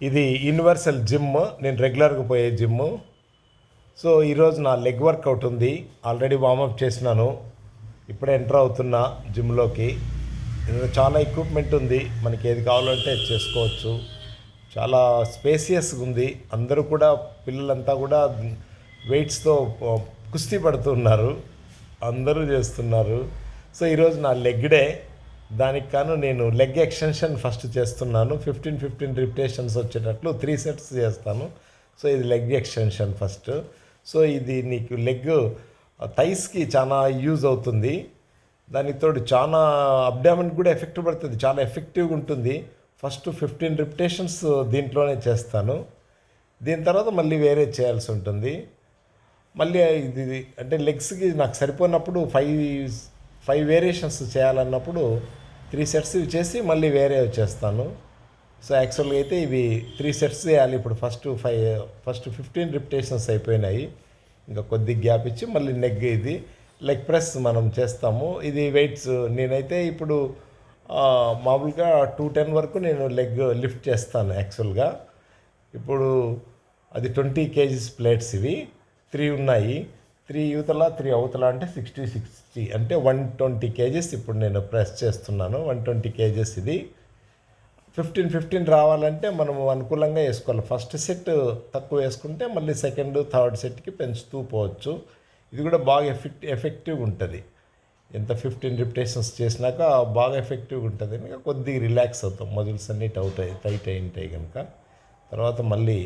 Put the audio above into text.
ఇది universal gym. నేను రెగ్యులర్గా పోయే జిమ్. సో ఈరోజు నా లెగ్ వర్కౌట్ ఉంది. ఆల్రెడీ వార్మప్ చేసినాను. ఇప్పుడే ఎంటర్ అవుతున్నా జిమ్లోకి. ఇందులో చాలా ఎక్విప్మెంట్ ఉంది, మనకి ఏది కావాలంటే అది చేసుకోవచ్చు. చాలా స్పేసియస్గా ఉంది. అందరూ కూడా, పిల్లలంతా కూడా వెయిట్స్తో కుస్తీ పడుతున్నారు, అందరూ చేస్తున్నారు. సో ఈరోజు నా లెగ్ డే. దానికి కాను నేను లెగ్ ఎక్స్టెన్షన్ ఫస్ట్ చేస్తున్నాను. 15 రిపిటేషన్స్ వచ్చేటట్లు 3 సెట్స్ చేస్తాను. సో ఇది లెగ్ ఎక్స్టెన్షన్ ఫస్ట్. సో ఇది నీకు లెగ్ థైస్కి చాలా యూజ్ అవుతుంది. దానికి తోడు చాలా అబ్డామిన్ కూడా ఎఫెక్ట్ పడుతుంది, చాలా ఎఫెక్టివ్గా ఉంటుంది. ఫస్ట్ 15 రిపిటేషన్స్ దీంట్లోనే చేస్తాను. దీని తర్వాత మళ్ళీ వేరే చేయాల్సి ఉంటుంది. మళ్ళీ ఇది అంటే లెగ్స్కి నాకు సరిపోయినప్పుడు ఫైవ్ వేరియేషన్స్ చేయాలన్నప్పుడు 3 సెట్స్ ఇవి చేసి మళ్ళీ వేరే చేస్తాను. సో యాక్చువల్గా అయితే ఇవి 3 సెట్స్ చేయాలి. ఇప్పుడు ఫస్ట్ 15 రిపిటేషన్స్ అయిపోయినాయి. ఇంకా కొద్ది గ్యాప్ ఇచ్చి మళ్ళీ ఇది లెగ్ ప్రెస్ మనం చేస్తాము. ఇది వెయిట్స్ నేనైతే ఇప్పుడు మామూలుగా 210 వరకు నేను లెగ్ లిఫ్ట్ చేస్తాను యాక్చువల్గా. ఇప్పుడు అది 20 కేజీస్ ప్లేట్స్. ఇవి 3 ఉన్నాయి. 3 యువతల 3 అవతల అంటే 60 అంటే 120 కేజీస్ ఇప్పుడు నేను ప్రెస్ చేస్తున్నాను. 120 కేజీస్ ఇది. 15 రావాలంటే మనము అనుకూలంగా వేసుకోవాలి. ఫస్ట్ సెట్ తక్కువ వేసుకుంటే మళ్ళీ సెకండ్ థర్డ్ సెట్కి పెంచుతూ పోవచ్చు. ఇది కూడా బాగా ఎఫెక్టివ్గా ఉంటుంది. ఎంత 15 రిపిటేషన్స్ చేసినాక బాగా ఎఫెక్టివ్గా ఉంటుంది. ఇంకా కొద్దిగా రిలాక్స్ అవుతాం, మజిల్స్ అన్నీ టైట్ అయి ఉంటాయి కనుక. తర్వాత మళ్ళీ